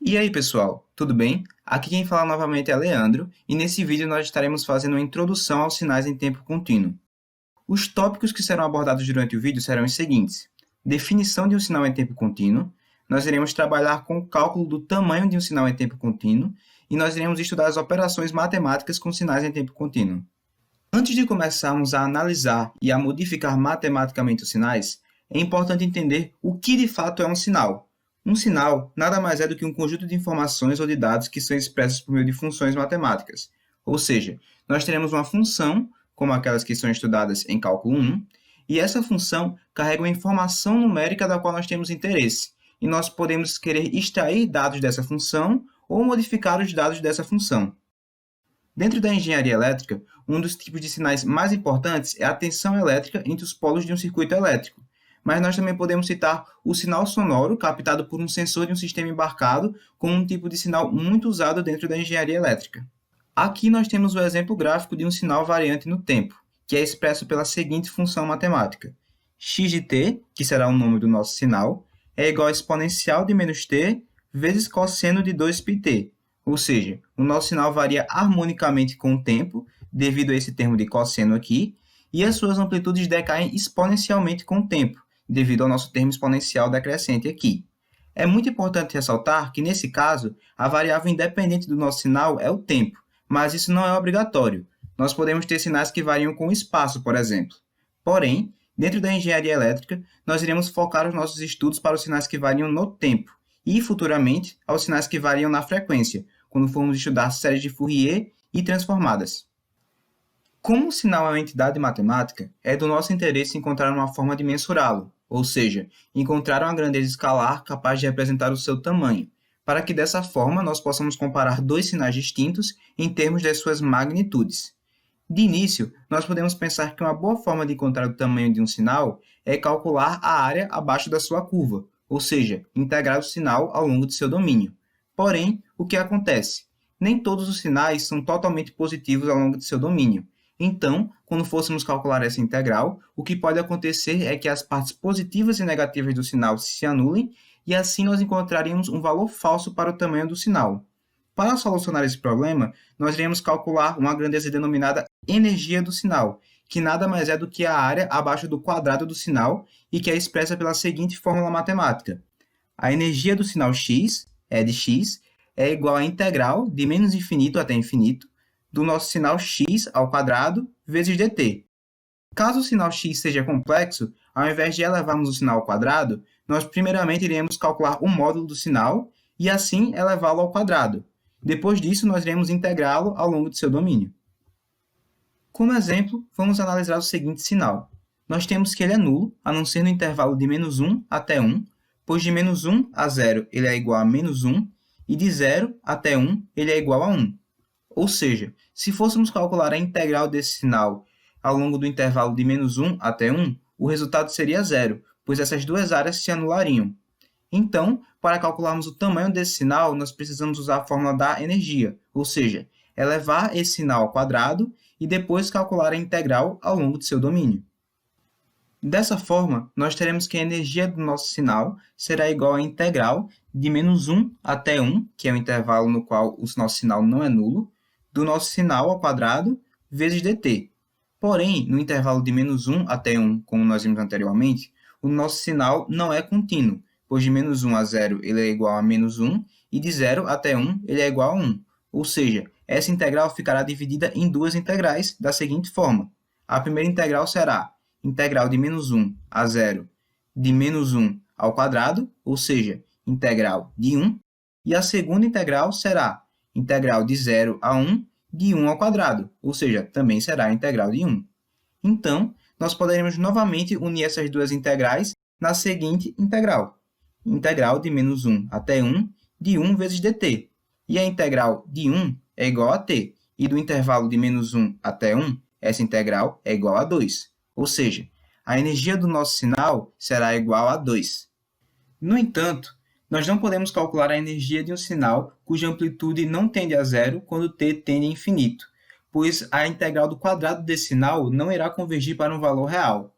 E aí, pessoal, tudo bem? Aqui quem fala novamente é Leandro, e nesse vídeo nós estaremos fazendo uma introdução aos sinais em tempo contínuo. Os tópicos que serão abordados durante o vídeo serão os seguintes: definição de um sinal em tempo contínuo, nós iremos trabalhar com o cálculo do tamanho de um sinal em tempo contínuo, e nós iremos estudar as operações matemáticas com sinais em tempo contínuo. Antes de começarmos a analisar e a modificar matematicamente os sinais, é importante entender o que de fato é um sinal. Um sinal nada mais é do que um conjunto de informações ou de dados que são expressos por meio de funções matemáticas. Ou seja, nós teremos uma função, como aquelas que são estudadas em cálculo 1, e essa função carrega uma informação numérica da qual nós temos interesse, e nós podemos querer extrair dados dessa função ou modificar os dados dessa função. Dentro da engenharia elétrica, um dos tipos de sinais mais importantes é a tensão elétrica entre os polos de um circuito elétrico. Mas nós também podemos citar o sinal sonoro, captado por um sensor de um sistema embarcado, como um tipo de sinal muito usado dentro da engenharia elétrica. Aqui nós temos o exemplo gráfico de um sinal variante no tempo, que é expresso pela seguinte função matemática: x de t, que será o nome do nosso sinal, é igual a exponencial de menos t vezes cosseno de 2πt. Ou seja, o nosso sinal varia harmonicamente com o tempo, devido a esse termo de cosseno aqui, e as suas amplitudes decaem exponencialmente com o tempo, devido ao nosso termo exponencial decrescente aqui. É muito importante ressaltar que, nesse caso, a variável independente do nosso sinal é o tempo, mas isso não é obrigatório. Nós podemos ter sinais que variam com o espaço, por exemplo. Porém, dentro da engenharia elétrica, nós iremos focar os nossos estudos para os sinais que variam no tempo, e, futuramente, aos sinais que variam na frequência, quando formos estudar séries de Fourier e transformadas. Como o sinal é uma entidade matemática, é do nosso interesse encontrar uma forma de mensurá-lo, ou seja, encontrar uma grandeza escalar capaz de representar o seu tamanho, para que dessa forma nós possamos comparar dois sinais distintos em termos das suas magnitudes. De início, nós podemos pensar que uma boa forma de encontrar o tamanho de um sinal é calcular a área abaixo da sua curva, ou seja, integrar o sinal ao longo de seu domínio. Porém, o que acontece? Nem todos os sinais são totalmente positivos ao longo de seu domínio. Então, quando fôssemos calcular essa integral, o que pode acontecer é que as partes positivas e negativas do sinal se anulem, e assim nós encontraríamos um valor falso para o tamanho do sinal. Para solucionar esse problema, nós iremos calcular uma grandeza denominada energia do sinal, que nada mais é do que a área abaixo do quadrado do sinal e que é expressa pela seguinte fórmula matemática: a energia do sinal x, E de x, é igual à integral de menos infinito até infinito do nosso sinal x ao quadrado vezes dt. Caso o sinal x seja complexo, ao invés de elevarmos o sinal ao quadrado, nós primeiramente iremos calcular o módulo do sinal e assim elevá-lo ao quadrado. Depois disso, nós iremos integrá-lo ao longo de seu domínio. Como exemplo, vamos analisar o seguinte sinal. Nós temos que ele é nulo, a não ser no intervalo de menos 1 até 1, pois de menos 1 a 0 ele é igual a menos 1, e de 0 até 1 ele é igual a 1. Ou seja, se fôssemos calcular a integral desse sinal ao longo do intervalo de menos 1 até 1, o resultado seria zero, pois essas duas áreas se anulariam. Então, para calcularmos o tamanho desse sinal, nós precisamos usar a fórmula da energia, ou seja, elevar esse sinal ao quadrado e depois calcular a integral ao longo de seu domínio. Dessa forma, nós teremos que a energia do nosso sinal será igual à integral de menos 1 até 1, que é o intervalo no qual o nosso sinal não é nulo, do nosso sinal ao quadrado vezes dt. Porém, no intervalo de menos 1 até 1, como nós vimos anteriormente, o nosso sinal não é contínuo, pois de menos 1 a 0 ele é igual a menos 1, e de 0 até 1 ele é igual a 1. Ou seja, essa integral ficará dividida em duas integrais da seguinte forma. A primeira integral será integral de menos 1 a 0 de menos 1 ao quadrado, ou seja, integral de 1. E a segunda integral será integral de 0 a 1 de 1 ao quadrado, ou seja, também será a integral de 1. Então, nós poderemos novamente unir essas duas integrais na seguinte integral. Integral de menos 1 até 1 de 1 vezes dt. E a integral de 1 é igual a t. E do intervalo de menos 1 até 1, essa integral é igual a 2. Ou seja, a energia do nosso sinal será igual a 2. No entanto, nós não podemos calcular a energia de um sinal cuja amplitude não tende a zero quando t tende a infinito, pois a integral do quadrado desse sinal não irá convergir para um valor real.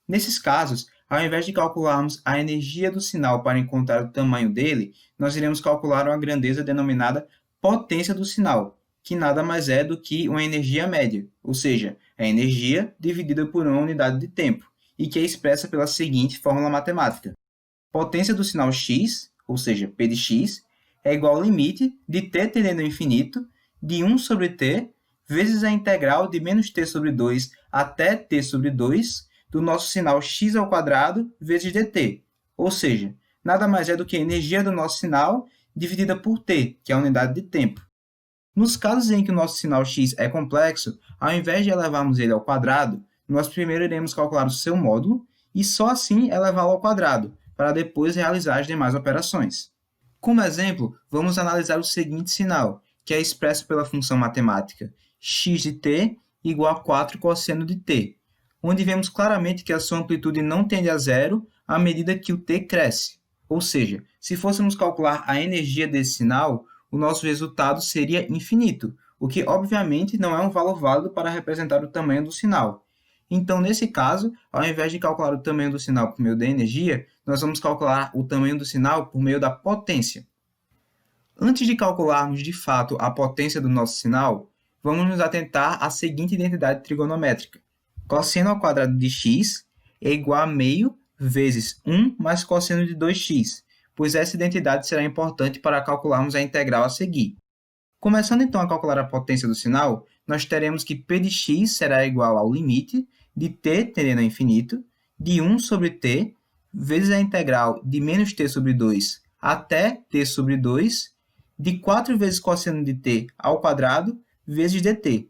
Nesses casos, Ao invés de calcularmos a energia do sinal para encontrar o tamanho dele, nós iremos calcular uma grandeza denominada potência do sinal, que nada mais é do que uma energia média, ou seja, a energia dividida por uma unidade de tempo, e que é expressa pela seguinte fórmula matemática. Potência do sinal x, ou seja, P de x, é igual ao limite de t tendendo ao infinito de 1 sobre t vezes a integral de menos t sobre 2 até t sobre 2 do nosso sinal x ao quadrado vezes dt, ou seja, nada mais é do que a energia do nosso sinal dividida por t, que é a unidade de tempo. Nos casos em que o nosso sinal x é complexo, ao invés de elevarmos ele ao quadrado, nós primeiro iremos calcular o seu módulo e só assim elevá-lo ao quadrado, para depois realizar as demais operações. Como exemplo, vamos analisar o seguinte sinal, que é expresso pela função matemática x de t igual a 4 cosseno de t, onde vemos claramente que a sua amplitude não tende a zero à medida que o t cresce. Ou seja, se fôssemos calcular a energia desse sinal, o nosso resultado seria infinito, o que obviamente não é um valor válido para representar o tamanho do sinal. Então, nesse caso, ao invés de calcular o tamanho do sinal por meio da energia, nós vamos calcular o tamanho do sinal por meio da potência. Antes de calcularmos de fato a potência do nosso sinal, vamos nos atentar à seguinte identidade trigonométrica. Cosseno ao quadrado de x é igual a meio vezes 1 mais cosseno de 2x, pois essa identidade será importante para calcularmos a integral a seguir. Começando então a calcular a potência do sinal, nós teremos que P de x será igual ao limite de t tendendo a infinito de 1 sobre t vezes a integral de menos t sobre 2 até t sobre 2 de 4 vezes cosseno de t ao quadrado vezes dt.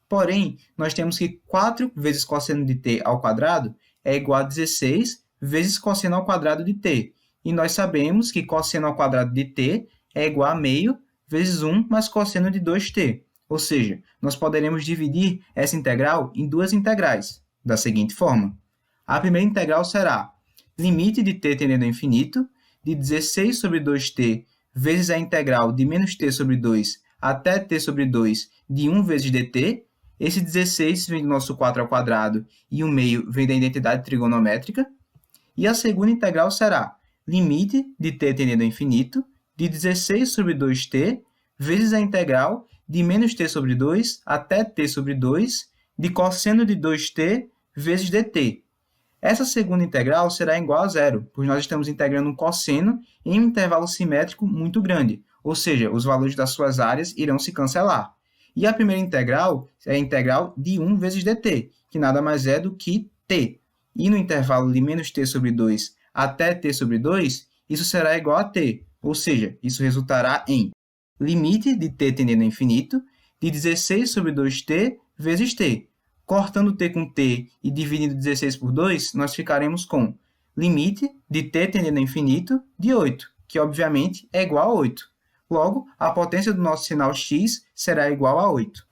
Porém, nós temos que 4 vezes cosseno de t ao quadrado é igual a 16 vezes cosseno ao quadrado de t. E nós sabemos que cosseno ao quadrado de t é igual a meio vezes 1 mais cosseno de 2t. Ou seja, nós poderemos dividir essa integral em duas integrais, da seguinte forma. A primeira integral será limite de t tendendo ao infinito de 16 sobre 2t vezes a integral de menos t sobre 2 até t sobre 2 de 1 vezes dt. Esse 16 vem do nosso 4 ao quadrado e o meio vem da identidade trigonométrica. E a segunda integral será limite de t tendendo ao infinito de 16 sobre 2t vezes a integral de menos t sobre 2 até t sobre 2 de cosseno de 2t vezes dt. Essa segunda integral será igual a zero, pois nós estamos integrando um cosseno em um intervalo simétrico muito grande, ou seja, os valores das suas áreas irão se cancelar. E a primeira integral é a integral de 1 vezes dt, que nada mais é do que t. E no intervalo de menos t sobre 2 até t sobre 2, isso será igual a t, ou seja, isso resultará em limite de t tendendo a infinito de 16 sobre 2t vezes t. Cortando t com t e dividindo 16 por 2, nós ficaremos com limite de t tendendo a infinito de 8, que obviamente é igual a 8. Logo, a potência do nosso sinal x será igual a 8.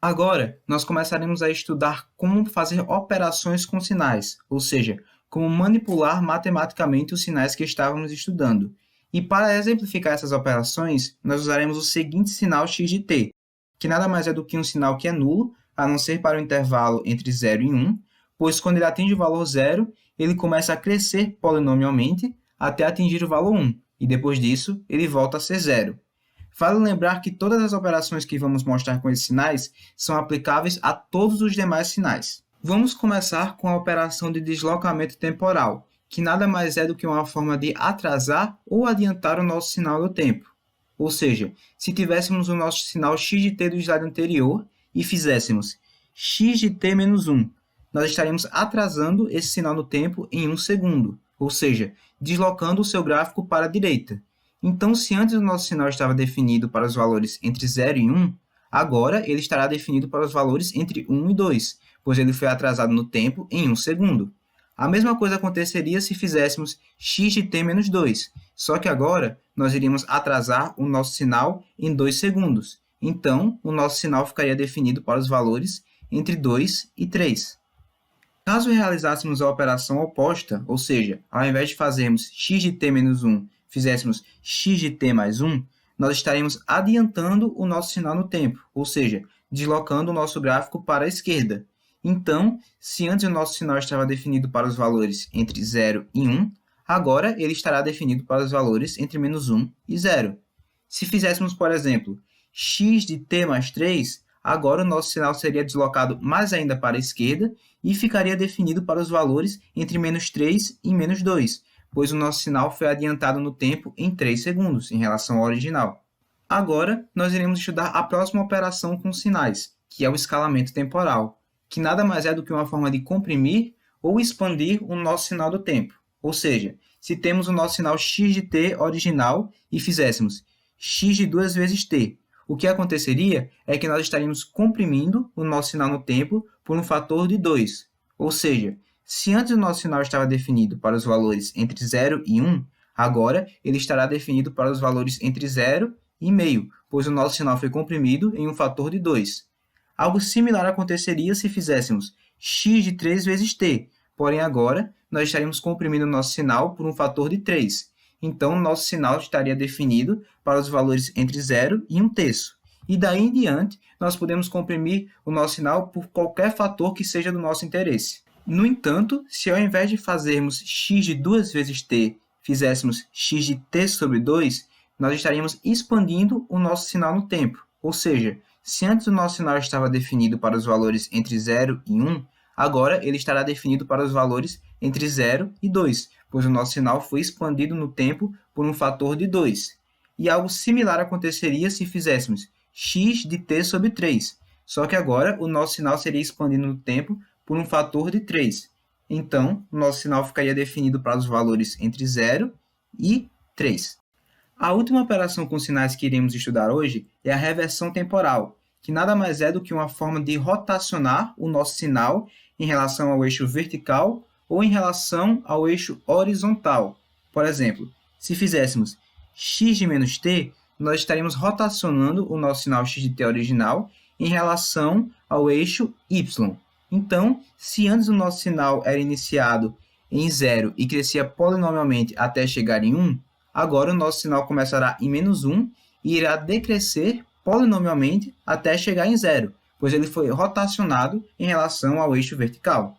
Agora, nós começaremos a estudar como fazer operações com sinais, ou seja, como manipular matematicamente os sinais que estávamos estudando. E para exemplificar essas operações, nós usaremos o seguinte sinal x de t, que nada mais é do que um sinal que é nulo, a não ser para o intervalo entre 0 e 1, pois quando ele atinge o valor 0, ele começa a crescer polinomialmente até atingir o valor 1, e depois disso ele volta a ser 0. Vale lembrar que todas as operações que vamos mostrar com esses sinais são aplicáveis a todos os demais sinais. Vamos começar com a operação de deslocamento temporal, que nada mais é do que uma forma de atrasar ou adiantar o nosso sinal no tempo. Ou seja, se tivéssemos o nosso sinal x de t do slide anterior e fizéssemos x de t menos 1, nós estaríamos atrasando esse sinal no tempo em 1 segundo, ou seja, deslocando o seu gráfico para a direita. Então, se antes o nosso sinal estava definido para os valores entre 0 e 1, agora ele estará definido para os valores entre 1 e 2, pois ele foi atrasado no tempo em 1 segundo. A mesma coisa aconteceria se fizéssemos x de t menos 2, só que agora nós iríamos atrasar o nosso sinal em 2 segundos. Então, o nosso sinal ficaria definido para os valores entre 2 e 3. Caso realizássemos a operação oposta, ou seja, ao invés de fazermos x de t menos 1, fizéssemos x de t mais 1, nós estaremos adiantando o nosso sinal no tempo, ou seja, deslocando o nosso gráfico para a esquerda. Então, se antes o nosso sinal estava definido para os valores entre 0 e 1, agora ele estará definido para os valores entre menos 1 e 0. Se fizéssemos, por exemplo, x de t mais 3, agora o nosso sinal seria deslocado mais ainda para a esquerda e ficaria definido para os valores entre menos 3 e menos 2, pois o nosso sinal foi adiantado no tempo em 3 segundos, em relação ao original. Agora, nós iremos estudar a próxima operação com sinais, que é o escalamento temporal, que nada mais é do que uma forma de comprimir ou expandir o nosso sinal do tempo. Ou seja, se temos o nosso sinal x de t original e fizéssemos x de 2 vezes t, o que aconteceria é que nós estaríamos comprimindo o nosso sinal no tempo por um fator de 2. Ou seja, se antes o nosso sinal estava definido para os valores entre 0 e 1, agora ele estará definido para os valores entre 0 e meio, pois o nosso sinal foi comprimido em um fator de 2. Algo similar aconteceria se fizéssemos x de 3 vezes t, porém agora nós estaríamos comprimindo o nosso sinal por um fator de 3. Então, o nosso sinal estaria definido para os valores entre 0 e 1/3. E daí em diante, nós podemos comprimir o nosso sinal por qualquer fator que seja do nosso interesse. No entanto, se ao invés de fazermos x de 2 vezes t, fizéssemos x de t sobre 2, nós estaríamos expandindo o nosso sinal no tempo. Ou seja, se antes o nosso sinal estava definido para os valores entre 0 e 1, agora ele estará definido para os valores entre 0 e 2, pois o nosso sinal foi expandido no tempo por um fator de 2. E algo similar aconteceria se fizéssemos x de t sobre 3, só que agora o nosso sinal seria expandido no tempo por um fator de 3. Então, o nosso sinal ficaria definido para os valores entre 0 e 3. A última operação com sinais que iremos estudar hoje é a reversão temporal, que nada mais é do que uma forma de rotacionar o nosso sinal em relação ao eixo vertical ou em relação ao eixo horizontal. Por exemplo, se fizéssemos x de menos t, nós estaríamos rotacionando o nosso sinal x de t original em relação ao eixo y. Então, se antes o nosso sinal era iniciado em 0 e crescia polinomialmente até chegar em 1, agora o nosso sinal começará em menos 1 e irá decrescer polinomialmente até chegar em 0, pois ele foi rotacionado em relação ao eixo vertical.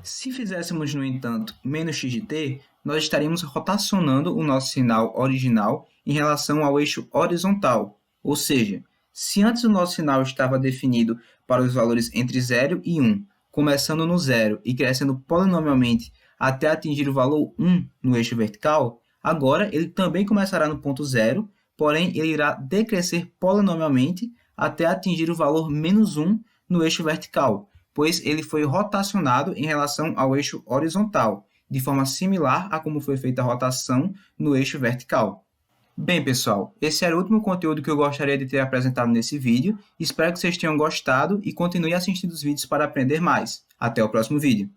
Se fizéssemos, no entanto, menos x de t, nós estaríamos rotacionando o nosso sinal original em relação ao eixo horizontal. Ou seja, se antes o nosso sinal estava definido para os valores entre 0 e 1, começando no 0 e crescendo polinomialmente até atingir o valor 1 no eixo vertical, agora ele também começará no ponto 0, porém ele irá decrescer polinomialmente até atingir o valor menos 1 no eixo vertical, pois ele foi rotacionado em relação ao eixo horizontal, de forma similar a como foi feita a rotação no eixo vertical. Bem, pessoal, esse era o último conteúdo que eu gostaria de ter apresentado nesse vídeo. Espero que vocês tenham gostado e continue assistindo os vídeos para aprender mais. Até o próximo vídeo.